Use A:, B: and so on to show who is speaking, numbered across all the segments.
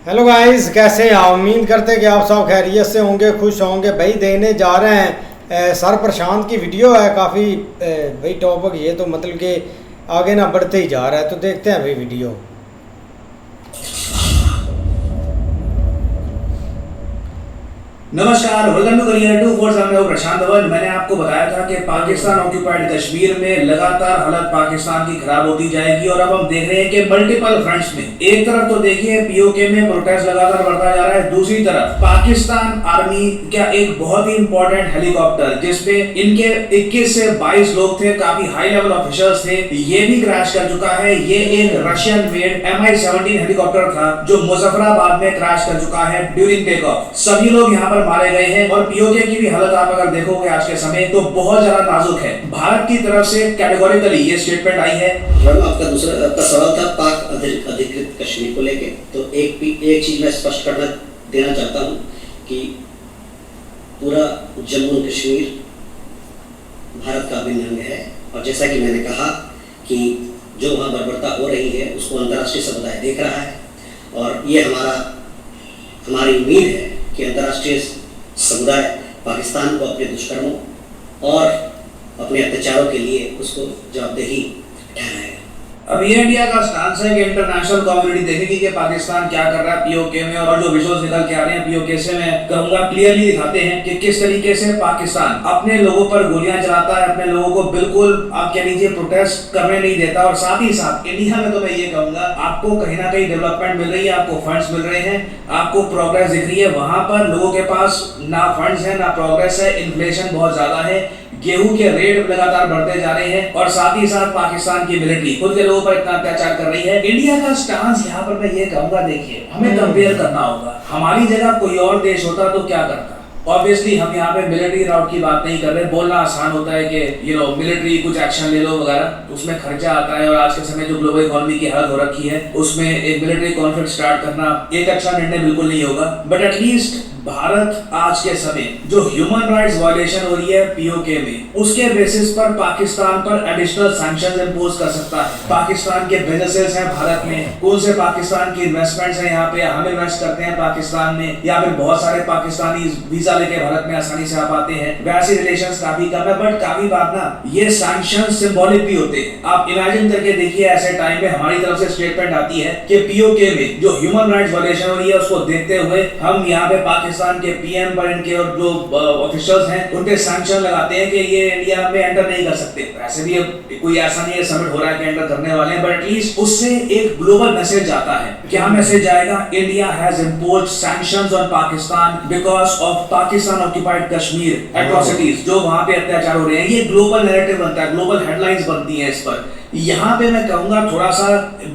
A: Hello guys, कैसे हैं आप? उम्मीद करते हैं कि आप सब खैरियत से होंगे, खुश होंगे। भाई देखने जा रहे हैं सर प्रशांत की वीडियो है काफ़ी भाई टॉपिक ये तो मतलब कि आगे ना बढ़ते ही जा रहा है, तो देखते हैं भाई वीडियो।
B: नमस्कार, वेलकम टू करियर 247 में प्रशांत वर्ल्ड। मैंने आपको बताया था कि पाकिस्तान ऑक्यूपाइड कश्मीर में लगातार हालत पाकिस्तान की खराब होती जाएगी और अब हम देख रहे हैं कि मल्टीपल फ्रंट्स में एक तरफ तो देखिए पीओके में प्रोटेस्ट लगातार बढ़ता जा रहा है, दूसरी तरफ पाकिस्तान आर्मी का एक बहुत ही इंपॉर्टेंट हेलीकॉप्टर जिसपे इनके 21 से 22 लोग थे, काफी हाई लेवल ऑफिसर्स थे, ये भी क्रैश कर चुका है। ये एक रशियन मेड MI-17 हेलीकॉप्टर था जो मुजफ्फराबाद में क्रैश कर चुका है ड्यूरिंग टेक ऑफ। सभी लोग यहाँ पर मारे गए हैं और पीओके की भी हालत आप अगर देखोगे आज के समय तो बहुत ज्यादा नाजुक है। भारत की तरफ से कैटेगोरिकली ये स्टेटमेंट आई है।
C: आपका सवाल था पाक अधिकृत कश्मीर को लेके, तो एक चीज मैं स्पष्ट करना देना चाहता हूँ कि पूरा जम्मू कश्मीर भारत का अभिन्न अंग है और जैसा कि मैंने कहा कि जो वहाँ बर्बरता हो रही है उसको अंतर्राष्ट्रीय समुदाय देख रहा है और ये हमारी उम्मीद है कि अंतर्राष्ट्रीय समुदाय पाकिस्तान को अपने दुष्कर्मों और अपने अत्याचारों के लिए उसको जवाबदेही ठहराएगा।
B: अब ये इंडिया का स्टांस है कि इंटरनेशनल कम्युनिटी देखेगी कि पाकिस्तान क्या कर रहा है पीओके में, और जो विजुअल्स निकल के आ रहे हैं पीओके से मैं कहूंगा क्लियरली दिखाते हैं कि किस तरीके से पाकिस्तान अपने लोगों पर गोलियां चलाता है, अपने लोगों को बिल्कुल आप कह लीजिए प्रोटेस्ट करने नहीं देता। और साथ ही साथ इंडिया में तो मैं ये कहूंगा आपको कहीं ना कहीं डेवलपमेंट मिल रही है, आपको फंड्स मिल रहे हैं, आपको प्रोग्रेस दिख रही है। वहां पर लोगों के पास ना फंड्स है ना प्रोग्रेस है, इन्फ्लेशन बहुत ज्यादा है, गेहूं के रेट लगातार बढ़ते जा रहे हैं और साथ ही साथ पाकिस्तान की मिलिट्री खुद के लोगों पर इतना अत्याचार कर रही है। इंडिया का स्टांस यहाँ पर मैं ये कहूंगा, देखिए हमें कंपेयर करना होगा, हमारी जगह कोई और देश होता तो क्या करता। ऑब्वियसली हम यहाँ पे मिलिट्री राउट की बात नहीं कर रहे, बोलना आसान होता है कि मिलिट्री कुछ एक्शन ले लो वगैरह, उसमें खर्चा आता है और आज के समय जो ग्लोबल इकोनॉमी की हालत हो रखी है उसमें एक मिलिट्री कॉन्फ्लिक्ट स्टार्ट करना एक अच्छा निर्णय बिल्कुल नहीं होगा। बट एटलीस्ट भारत आज के समय जो ह्यूमन राइट्स वायलेशन हो रही है पीओके में, उसके बेसिस पर पाकिस्तान पर एडिशनल सैंक्शंस इंपोज कर सकता है। पाकिस्तान के बिजनेसेस हैं भारत में, कौन से पाकिस्तान की इन्वेस्टमेंट्स हैं यहाँ पे, हम इन्वेस्ट करते हैं पाकिस्तान में, या फिर बहुत सारे पाकिस्तानी वीजा लेके भारत में आसानी से आ पाते हैं, वैसे रिलेशंस काफी कम है। बट काफी बात ना ये सैंक्शंस सिंबॉलिक भी होते हैं। आप इमेजिन करके देखिए ऐसे टाइम पे हमारी तरफ से स्टेटमेंट आती है कि पीओके में जो ह्यूमन राइट्स वायलेशन हो रही है उसको देखते हुए हम यहाँ पे पाकिस्तान के पीएम पर इनके और जो ऑफिसर्स हैं उनके सैंक्शन लगाते हैं कि ये इंडिया में एंटर नहीं कर सकते। ऐसे भी कोई ऐसा नहीं है समिट हो रहा है कि एंटर करने वाले हैं, बट एटलीस्ट उससे एक ग्लोबल मैसेज आता है। क्या मैसेज जाएगा? India has imposed sanctions on Pakistan because of Pakistan occupied Kashmir atrocities, जो वहां पे अत्याचार हो रहे हैं। ये ग्लोबल नैरेटिव बनता है, ग्लोबल हेडलाइंस बनती है इस पर। यहाँ पे मैं कहूंगा थोड़ा सा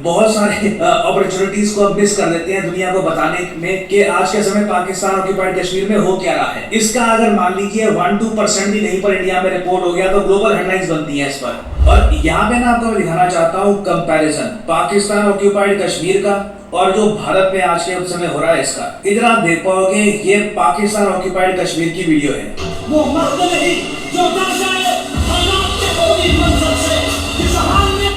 B: बहुत सारे अपॉर्चुनिटीज को हम मिस कर देते हैं दुनिया को बताने में कि आज के समय पाकिस्तान ऑक्यूपाइड कश्मीर में हो क्या रहा है। इसका अगर मान लीजिए 1-2% भी नहीं पर इंडिया में रिपोर्ट हो गया तो ग्लोबल हेडलाइंस बनती है इस पर। और यहाँ पे ना आपको दिखाना चाहता हूँ कंपैरिजन पाकिस्तान ऑक्यूपाइड कश्मीर का और जो भारत में आज के समय हो रहा है इसका। इधर आप देख पाओगे ये पाकिस्तान ऑक्यूपाइड कश्मीर की वीडियो है।
D: वो मर्द नहीं जो डर जाए हालात के बुरी मंजर से। इस हाल में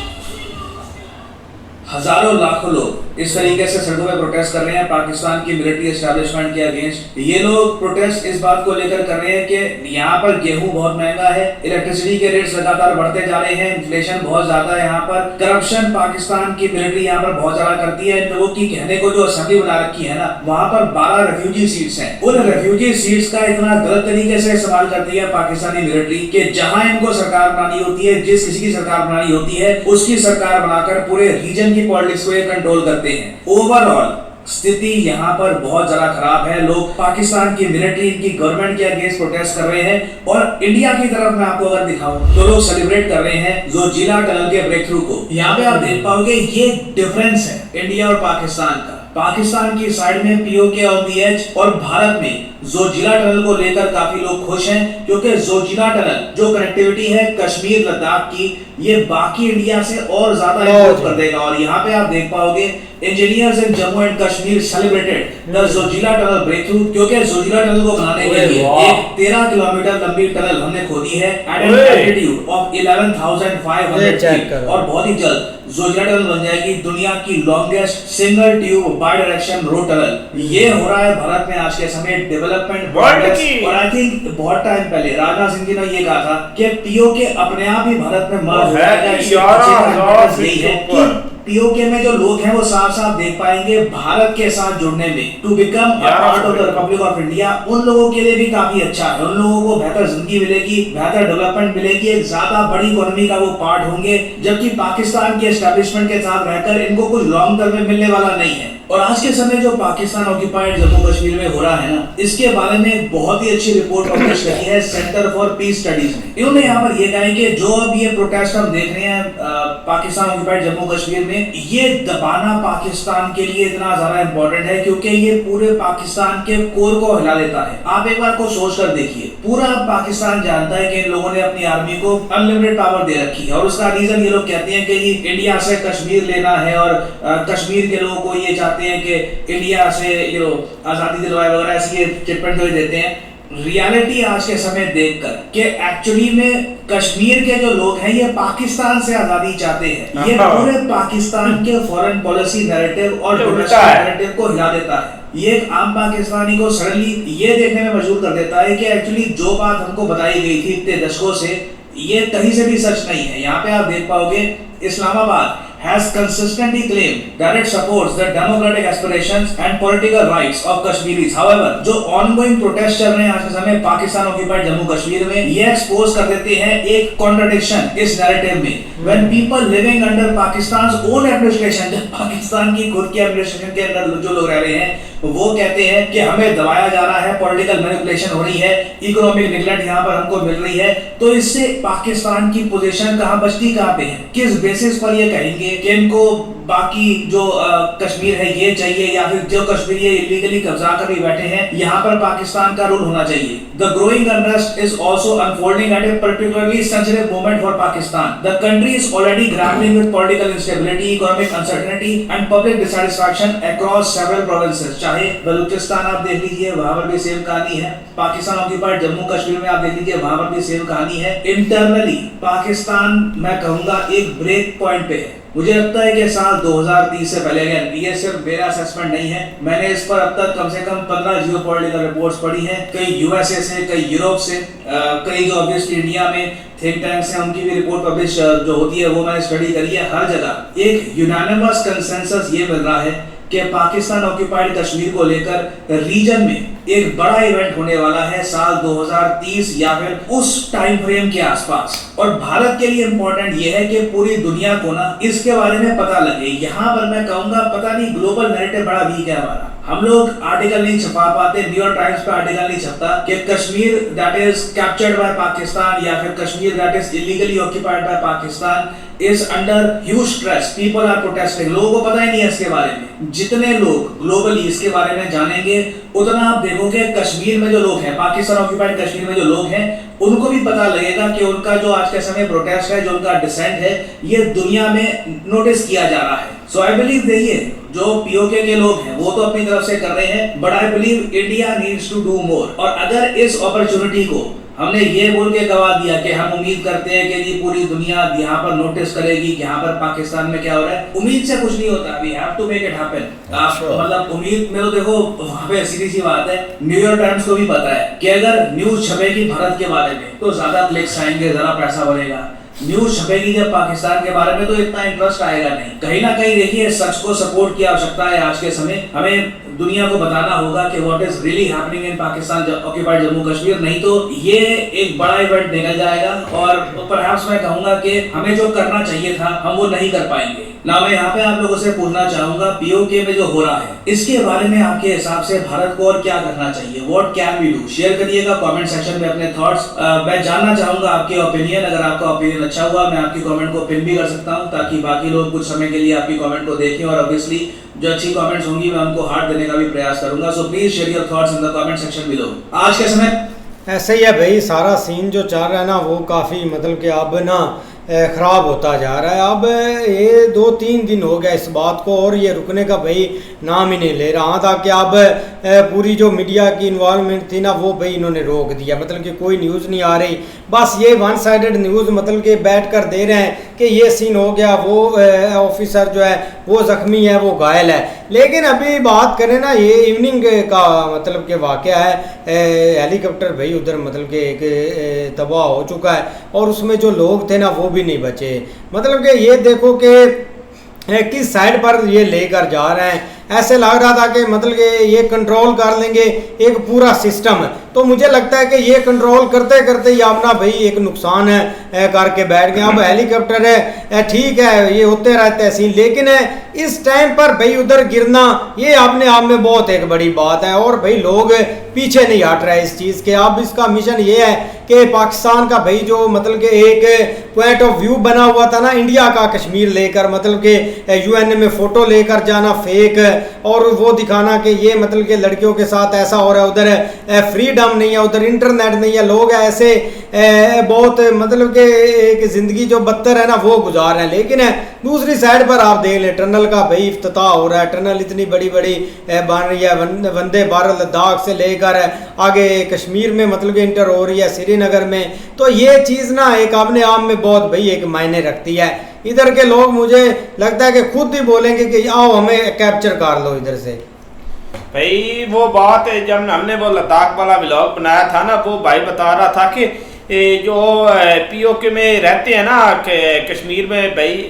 B: हजारों लाखों लोग इस तरीके से सड़कों में प्रोटेस्ट कर रहे हैं पाकिस्तान की मिलिट्री एस्टैब्लिशमेंट के अगेंस्ट। ये लोग प्रोटेस्ट इस बात को लेकर कर रहे हैं कि यहाँ पर गेहूं बहुत महंगा है, इलेक्ट्रिसिटी के रेट्स लगातार बढ़ते जा रहे हैं, इन्फ्लेशन बहुत ज्यादा है, यहाँ पर करप्शन पाकिस्तान की मिलिट्री यहाँ पर बहुत ज्यादा करती है। इन लोगों की कहने को जो असेंबली बना रखी है ना, वहाँ पर 12 रेफ्यूजी सीट्स हैं, उन रेफ्यूजी सीट्स का इतना गलत तरीके से इस्तेमाल करती है पाकिस्तानी मिलिट्री कि जहां इनको सरकार बनानी होती है, जिस किसी की सरकार बनानी होती है उसकी सरकार बनाकर पूरे रीजन की पॉलिटिक्स को ये कंट्रोल करते हैं। ओवरऑल स्थिति यहाँ पर बहुत ज्यादा खराब है। लोग पाकिस्तान की मिलिट्री की गवर्नमेंट के अगेंस्ट प्रोटेस्ट कर रहे हैं और इंडिया की तरफ मैं आपको अगर दिखाऊं तो लोग सेलिब्रेट कर रहे हैं जोजिला टनल के ब्रेक थ्रू को। यहाँ पे आप देख पाओगे ये डिफरेंस है इंडिया और पाकिस्तान का। पाकिस्तान की साइड में पीओके ऑन दी एज और भारत में जोजिला टनल को लेकर काफी लोग खुश हैं क्योंकि जोजिला टनल जो कनेक्टिविटी है कश्मीर लद्दाख की ये बाकी इंडिया से और ज्यादा इम्पोर्ट कर देगा। और यहाँ पे आप देख पाओगे engineers in Jammu and Kashmir celebrated the Zojila tunnel breakthrough, क्योंकि जोजिला टनल को बनाने के लिए एक 13 किलोमीटर लंबी टनल हमने खोदी है at an altitude of 11,500 feet, और बहुत ही जल्द जोजिला टनल बन जाएगी दुनिया की longest single tube by direction road tunnel. ये हो रहा है भारत में आज के समय डेवलपमेंट प्रोग्रेस। और आई थिंक बहुत टाइम पहले राजनाथ सिंह जी ने ये कहा था कि पीओके अपने आप ही भारत में मर्ज हो जाएगा। यही है कि पीओके में जो लोग हैं वो साफ साफ देख पाएंगे भारत के साथ जुड़ने में, to become a part of the republic of India, उन लोगों के लिए भी काफी अच्छा है। उन लोगों को बेहतर जिंदगी मिलेगी, बेहतर डेवलपमेंट मिलेगी, एक ज्यादा बड़ी इकोनॉमी का वो पार्ट होंगे, जबकि पाकिस्तान के एस्टैब्लिशमेंट के साथ रहकर इनको कुछ लॉन्ग टर्म में मिलने वाला नहीं है। और आज के समय जो पाकिस्तान ऑक्यूपाइड जम्मू कश्मीर में हो रहा है ना, इसके बारे में एक बहुत ही अच्छी रिपोर्ट पब्लिश करी है सेंटर फॉर पीस स्टडीज ने। इन्होंने यहाँ पर ये कहा है कि जो अब ये प्रोटेस्ट हम देख रहे हैं पाकिस्तान ऑक्यूपाइड जम्मू कश्मीर में, ये दबाना पाकिस्तान के लिए इतना ज्यादा इंपॉर्टेंट है क्योंकि ये पूरे पाकिस्तान के कोर को हिला देता है। आप एक बार को सोच कर देखिए, पूरा पाकिस्तान जानता है कि इन लोगों ने अपनी आर्मी को अनलिमिटेड पावर दे रखी है, और उसका रीजन ये लोग कहते हैं कि इंडिया से कश्मीर लेना है, और कश्मीर के लोगों को ये हैं कि इंडिया से आजादी दिलवाए वगैरह ऐसी स्टेटमेंट जो देते हैं। रियलिटी आज के समय देखकर कि एक्चुअली में कश्मीर के जो लोग हैं ये पाकिस्तान से आजादी चाहते हैं, ये पूरे पाकिस्तान के फॉरेन पॉलिसी नैरेटिव और डोमेस्टिक नैरेटिव को हिला देता है। ये एक आम पाकिस्तानी को सडनली ये देखने में मजबूर कर देता है कि एक्चुअली जो बात हमको बताई गई थी इतने दशकों से, ये कहीं से भी सच नहीं है। यहाँ पे आप देख पाओगे Islamabad has consistently claimed that it supports the democratic aspirations and political rights of Kashmiris. However, जो ongoing protest चल रहे हैं आज के समय पाकिस्तान ऑक्यूपाइड जम्मू कश्मीर में, ये एक्सपोज कर देते हैं एक कॉन्ट्रडिक्शन इस नैरेटिव में। When people living under Pakistan's own administration, जब पाकिस्तान की खुद की एडमिनिस्ट्रेशन के अंदर जो लोग रह रहे हैं वो कहते हैं कि हमें दबाया जा रहा है, पॉलिटिकल मैनिपुलेशन हो रही है, इकोनॉमिक निगलेक्ट यहाँ पर हमको मिल रही है, तो इससे पाकिस्तान की पोजीशन कहाँ बचती कहाँ पे है? किस बेसिस पर ये कहेंगे कि इनको बाकी जो कश्मीर है ये चाहिए, या फिर जो कश्मीर ये इलीगली कब्जा कर भी बैठे हैं यहाँ पर पाकिस्तान का रूल होना चाहिए। The growing unrest is also unfolding at a particularly sensitive moment for Pakistan. The country is already grappling with political instability, economic uncertainty and public dissatisfaction across several provinces. चाहे बलूचिस्तान आप देख लीजिए, वहां पर भी सेम कहानी है। पाकिस्तान ऑक्यूपाइड जम्मू कश्मीर में आप देख लीजिए, वहां पर भी सेम कहानी है। इंटरनली पाकिस्तान मैं कहूंगा एक ब्रेक पॉइंट पे है। मुझे लगता है कि साल 2030 से पहले, अगर ये सिर्फ मेरा असेसमेंट नहीं है, मैंने इस पर अब तक कम से कम 15 जियोपॉलिटिकल रिपोर्ट्स पढ़ी हैं, कई यूएसए से, कई यूरोप से, कई जो ऑब्वियसली इंडिया में थिंक टैंक्स हैं उनकी भी रिपोर्ट पब्लिश जो होती है वो मैंने स्टडी करी है। हर जगह एक यूनानिमस कंसेंसस ये मिल रहा है कि पाकिस्तान ऑक्यूपाइड कश्मीर को लेकर रीजन में एक बड़ा इवेंट होने वाला है साल 2030 या फिर उस टाइम फ्रेम के आसपास। और भारत के लिए इंपॉर्टेंट ये है कि पूरी दुनिया को ना इसके बारे में पता लगे। यहाँ पर मैं कहूंगा पता नहीं ग्लोबल नैरेटिव बड़ा वीक है हमारा, हम लोग आर्टिकल नहीं छपा पाते, न्यूयॉर्क टाइम्स पे आर्टिकल नहीं छपता कि Kashmir that is captured by Pakistan या फिर Kashmir that is illegally occupied by Pakistan is under huge stress, people are protesting। लोगों को पता ही नहीं है इसके बारे में। जितने लोग ग्लोबली इसके बारे में जानेंगे उतना आप देखोगे कश्मीर में जो लोग हैं, पाकिस्तान ऑक्यूपाइड कश्मीर में जो लोग हैं, उनको भी पता लगेगा कि उनका जो आज के समय प्रोटेस्ट है, जो उनका डिसेंट है, ये दुनिया में नोटिस किया जा रहा है। सो आई बिलीव देखिए जो पीओके के लोग हैं वो तो अपनी तरफ से कर रहे हैं, but I believe India needs to do more. और अगर इस अपॉर्चुनिटी को हमने ये बोल के गवा दिया कि हम उम्मीद करते हैं कि जी पूरी दुनिया यहाँ पर नोटिस करेगी कि यहाँ पर पाकिस्तान में क्या हो रहा है, उम्मीद से कुछ नहीं होता। We have to make it happen. आप मतलब उम्मीद में तो देखो वहाँ पे सीधी सी बात है, न्यूयॉर्क टाइम्स को भी पता है कि अगर न्यूज छपेगी भारत के बारे में तो ज्यादा क्लिक्स आएंगे, ज्यादा पैसा बढ़ेगा। न्यूज छपेगी जब पाकिस्तान के बारे में तो इतना इंटरेस्ट आएगा नहीं। कहीं ना कहीं देखिए सच को सपोर्ट की आवश्यकता है। आज के समय हमें दुनिया को बताना होगा कि what is really happening in Pakistan occupied Jammu Kashmir, नहीं तो ये एक बड़ा इवेंट निकल जाएगा और परहैप्स मैं कहूंगा कि हमें जो करना चाहिए था हम वो नहीं कर पाएंगे। ना मैं यहाँ पे आप लोगों से पूछना चाहूंगा पीओके में जो हो रहा है इसके बारे में आपके हिसाब से भारत को और क्या करना चाहिए, what can we do? Share करिएगा कमेंट सेक्शन में अपने थॉट्स। मैं जानना चाहूंगा आपके ओपिनियन। अगर आपका ओपिनियन अच्छा हुआ मैं आपकी कमेंट को पिन भी कर सकता हूँ ताकि बाकी लोग कुछ समय के लिए आपकी कमेंट को देखें, और ऑब्वियसली जो अच्छी कमेंट्स होंगी मैं उनको हार्ट देने का भी प्रयास करूंगा। So please share your thoughts in the comment section below. आज के समय
A: ऐसे ही है भाई, सारा सीन जो चल रहा है ना वो काफ़ी मतलब कि अब ना ख़राब होता जा रहा है। अब ये 2-3 दिन हो गया इस बात को, और ये रुकने का भाई नाम ही नहीं ले रहा। हाँ, ताकि अब पूरी जो मीडिया की इन्वॉल्वमेंट थी ना वो भाई इन्होंने रोक दिया, मतलब कि कोई न्यूज़ नहीं आ रही, बस ये वन साइडेड न्यूज़ मतलब कि बैठ कर दे रहे हैं कि ये सीन हो गया, वो ऑफिसर जो है वो ज़ख्मी है, वो घायल है। लेकिन अभी बात करें ना, ये इवनिंग का मतलब कि वाक़या है, हेलीकॉप्टर भाई उधर मतलब कि एक तबाह हो चुका है, और उसमें जो लोग थे ना वो भी नहीं बचे। मतलब कि ये देखो कि किस साइड पर ये लेकर जा रहे हैं। ऐसे लग रहा था कि मतलब कि ये कंट्रोल कर लेंगे एक पूरा सिस्टम, तो मुझे लगता है कि ये कंट्रोल करते करते ही आप ना भाई एक नुकसान करके बैठ गए। अब हेलीकॉप्टर है, ठीक है, ये होते रहते हैं सीन, लेकिन इस टाइम पर भाई उधर गिरना ये अपने आप में बहुत एक बड़ी बात है, और भाई लोग पीछे नहीं हट रहे इस चीज़ के। अब इसका मिशन ये है कि पाकिस्तान का भाई जो मतलब कि एक पॉइंट ऑफ व्यू बना हुआ था ना इंडिया का कश्मीर लेकर, मतलब कि यूएन में फ़ोटो लेकर जाना फेक, और वो दिखाना कि ये मतलब कि लड़कियों के साथ ऐसा हो रहा है, उधर फ्रीडम नहीं है, उधर इंटरनेट नहीं है, लोग ऐसे बहुत मतलब कि एक ज़िंदगी जो बदतर है ना वो गुजार रहे हैं। लेकिन दूसरी साइड पर आप देख लें, टनल का भाई इफ्तिताह हो रहा है, टनल इतनी बड़ी बड़ी बन रही है, वंदे भारत लद्दाख से लेकर आगे कश्मीर में मतलब कि इंटर हो रही है श्रीनगर में। तो ये चीज़ ना एक अपने आप में बहुत भाई एक मायने रखती है। इधर के लोग मुझे लगता है कि खुद ही बोलेंगे कि आओ हमें कैप्चर कर लो इधर से।
E: भाई वो बात है, जब हमने वो लद्दाख वाला व्लॉग बनाया था ना, वो भाई बता रहा था कि जो पीओके में रहते हैं ना कश्मीर में भाई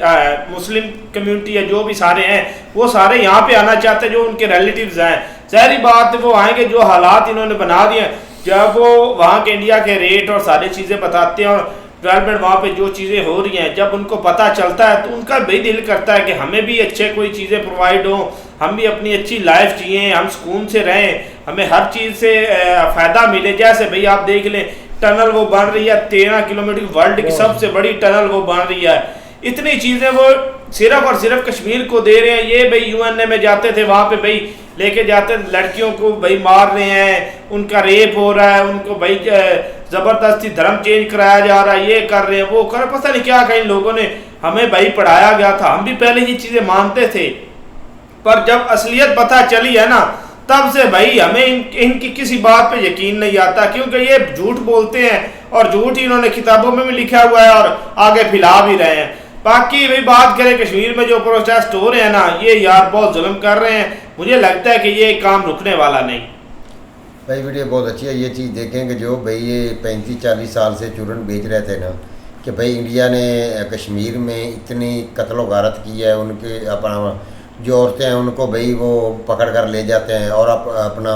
E: मुस्लिम कम्युनिटी है, जो भी सारे हैं वो सारे यहाँ पे आना चाहते हैं, जो उनके रिलेटिव्स हैं। ज़ाहिर बात वो आएंगे, जो हालात इन्होंने बना दिए, जब वो वहाँ के इंडिया के रेट और सारी चीज़ें बताते हैं और डेवलपमेंट वहाँ पे जो चीज़ें हो रही हैं, जब उनको पता चलता है तो उनका भी दिल करता है कि हमें भी अच्छे कोई चीज़ें प्रोवाइड हों, हम भी अपनी अच्छी लाइफ जिएँ, हम सुकून से रहें, हमें हर चीज़ से फ़ायदा मिले। जैसे भाई आप देख लें, टनल वो बन रही है 13 किलोमीटर, वर्ल्ड की सबसे बड़ी टनल वो बन रही है। इतनी चीज़ें वो सिर्फ और सिर्फ कश्मीर को दे रहे हैं। ये भाई यूएनए में जाते थे, वहाँ पे भाई लेके जाते लड़कियों को भाई मार रहे हैं, उनका रेप हो रहा है, उनको भाई ज़बरदस्ती धर्म चेंज कराया जा रहा है, ये कर रहे हैं वो कर रहे, पता नहीं क्या कहीं लोगों ने हमें भाई पढ़ाया गया था। हम भी पहले ये चीज़ें मानते थे, पर जब असलियत पता चली है ना, तब से भाई हमें इनकी किसी बात पे यकीन नहीं आता, क्योंकि ये झूठ बोलते हैं और झूठ ही इन्होंने किताबों में भी लिखा हुआ है और आगे फैला भी रहे हैं। बाकी भाई बात करें कश्मीर में जो प्रोटेस्ट हो रहे हैं ना, ये यार बहुत जुल्म कर रहे हैं। मुझे लगता है कि ये काम रुकने वाला नहीं।
F: भाई वीडियो बहुत अच्छी है। ये चीज़ देखें कि जो भाई ये 35-40 साल से चूरन बेच रहे थे ना, कि भाई इंडिया ने कश्मीर में इतनी कत्लो गारत की है, उनके अपना जो औरतें हैं उनको भाई वो पकड़ कर ले जाते हैं और अपना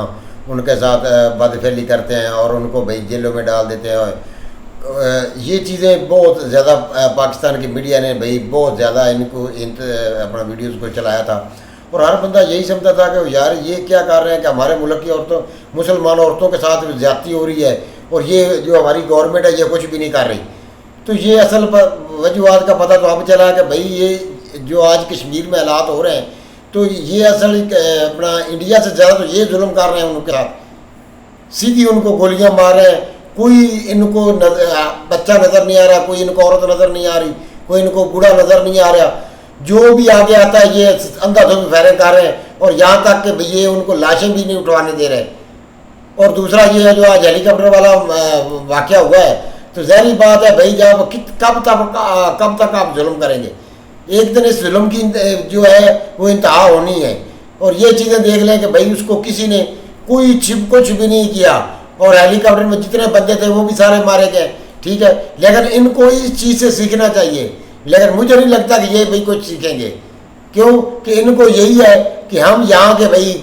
F: उनके साथ बदफेली करते हैं और उनको भाई जेलों में डाल देते हैं। ये चीज़ें बहुत ज़्यादा पाकिस्तान की मीडिया ने भाई बहुत ज़्यादा इनको अपना वीडियोज़ को चलाया था, और हर बंदा यही समझता था कि यार ये क्या कर रहे हैं कि हमारे मुल्क की औरतों, मुसलमान औरतों के साथ ज़्यादती हो रही है, और ये जो हमारी गवर्नमेंट है ये कुछ भी नहीं कर रही। तो ये असल वजूहत का पता तो अब चला कि भाई ये जो आज कश्मीर में हालात हो रहे हैं, तो ये असल अपना इंडिया से ज़्यादा तो ये जुल्म कर रहे हैं उनके साथ, सीधी उनको गोलियां मार रहे हैं। कोई इनको बच्चा नज़र नहीं आ रहा, कोई इनको औरत नज़र नहीं आ रही, कोई इनको बूढ़ा नज़र नहीं आ रहा, जो भी आगे आता है ये अंधाधुंध फायरिंग कर रहे हैं, और यहाँ तक कि भैया उनको लाशें भी नहीं उठवाने दे रहे। और दूसरा ये है जो आज हेलीकॉप्टर वाला वाक़या हुआ है, तो ज़ाहिर बात है भाई जब कब तक आप जुल्म करेंगे, एक दिन इस जुल्म की जो है वो इंतहा होनी है। और ये चीज़ें देख लें कि भाई उसको किसी ने कुछ भी नहीं किया, और हेलीकॉप्टर में जितने बंदे थे वो भी सारे मारे गए, ठीक है। लेकिन इनको इस चीज़ से सीखना चाहिए, लेकिन मुझे नहीं लगता कि ये भाई कुछ सीखेंगे, क्यों कि इनको यही है कि हम यहाँ के भाई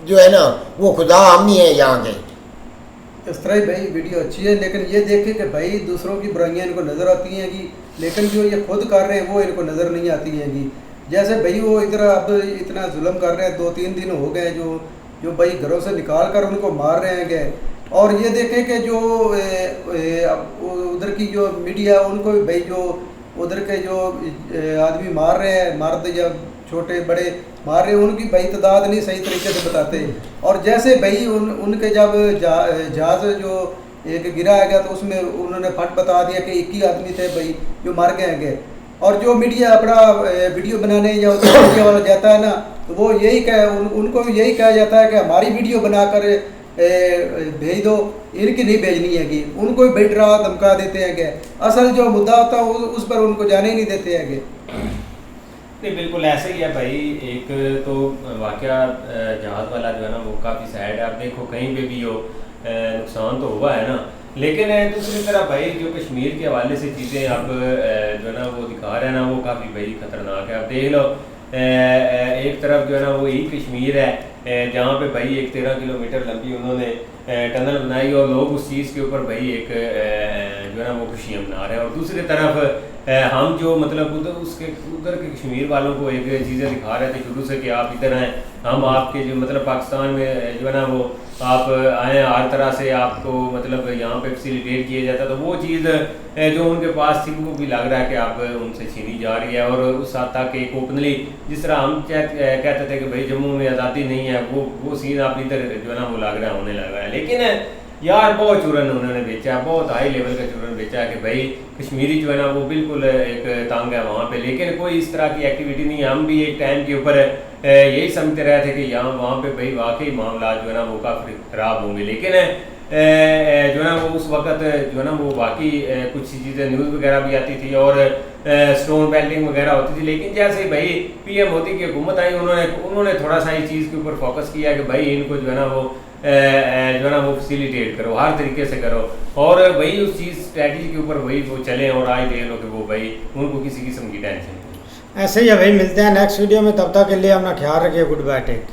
F: जो है ना वो खुदा हम ही हैं यहाँ के।
G: इस तरह ही भाई वीडियो अच्छी है, लेकिन ये देखे कि भाई दूसरों की बुराइयां इनको नज़र आती हैं कि, लेकिन जो ये खुद कर रहे हैं वो इनको नज़र नहीं आती हैं कि। जैसे भाई वो इधर अब इतना जुल्म कर रहे हैं, 2-3 दिन हो गए जो भाई घरों से निकाल कर उनको मार रहे हैं गए। और ये देखे कि जो उधर की जो मीडिया उनको भी भाई जो उधर के जो आदमी मार रहे हैं, मर्द या छोटे बड़े मार रहे हैं, उनकी भाई तादाद नहीं सही तरीके से बताते। और जैसे भाई उनके जब जहाज़ जो एक गिरा है तो उसमें उन्होंने फट बता दिया कि 21 आदमी थे भाई जो मार गए हैं। और जो मीडिया अपना वीडियो बनाने या मीडिया वाला जाता है ना, तो वो यही उनको भी यही कहा जाता है कि हमारी वीडियो बनाकर भेज दो, इनकी नहीं भेजनी है कि उनको भी भाई डरा धमका देते हैं कि असल जो मुद्दा होता है उस पर उनको जाने ही नहीं देते हैं कि
H: नहीं। बिल्कुल ऐसे ही है भाई। एक तो वाकया जहाज़ वाला जो है ना वो काफ़ी सैड है। आप देखो कहीं पे भी हो नुकसान तो हुआ है ना, लेकिन दूसरी तरफ भाई जो कश्मीर के हवाले से चीज़ें अब जो है ना वो दिखा रहे हैं ना वो काफ़ी भाई ख़तरनाक है। आप देख लो एक तरफ जो है ना वो ही कश्मीर है जहाँ पे भाई एक 13 किलोमीटर लंबी उन्होंने टनल बनाई और लोग उस चीज़ के ऊपर भाई एक जो है ना वो खुशियाँ मना रहे हैं। और दूसरी तरफ हम जो मतलब उधर के कश्मीर वालों को एक चीज़ें दिखा रहे थे शुरू से कि आप इधर आएँ, हम आपके जो मतलब पाकिस्तान में जो है ना वो आप आएँ, हर तरह से आपको मतलब यहाँ पे फैसिलिटेट किया जाता, तो वो चीज़ जो उनके पास थी वो भी लग रहा है कि अब उनसे छीनी जा रही है। और उस हद तक एक ओपनली जिस तरह हम कहते थे कि भाई जम्मू में आज़ादी नहीं है, वो सीन आप इधर जो है ना वो लग रहा है होने लगा है। लेकिन यार बहुत चूरन उन्होंने बेचा, बहुत हाई लेवल का चूरन बेचा है कि भाई कश्मीरी जो है ना वो बिल्कुल एक तंग है वहाँ पे, लेकिन कोई इस तरह की एक्टिविटी नहीं है। हम भी एक टाइम के ऊपर यही समझते रहे थे कि यहाँ वहाँ पे भाई वाकई मामला जो है ना वो काफ़ी ख़राब होंगे, लेकिन जो है ना वो उस वक्त जो है ना वो बाकी कुछ चीज़ें न्यूज़ वगैरह भी आती थी और स्टोन बेल्टिंग वगैरह होती थी। लेकिन जैसे भाई पीएम मोदी की हुकूमत आई उन्होंने थोड़ा सा इस चीज़ के ऊपर फोकस किया कि भाई इनको जो है ना वो जो है ना वो फैसिलिटेट करो, हर तरीके से करो, और वही उस चीज़ स्ट्रैटेजी के ऊपर वही वो चले और आज देख लो कि वो भाई उनको किसी किस्म की टेंशन नहीं।
A: ऐसे ही है भाई, मिलते हैं नेक्स्ट वीडियो में, तब तक के लिए अपना ख्याल रखिए। Goodbye, take care.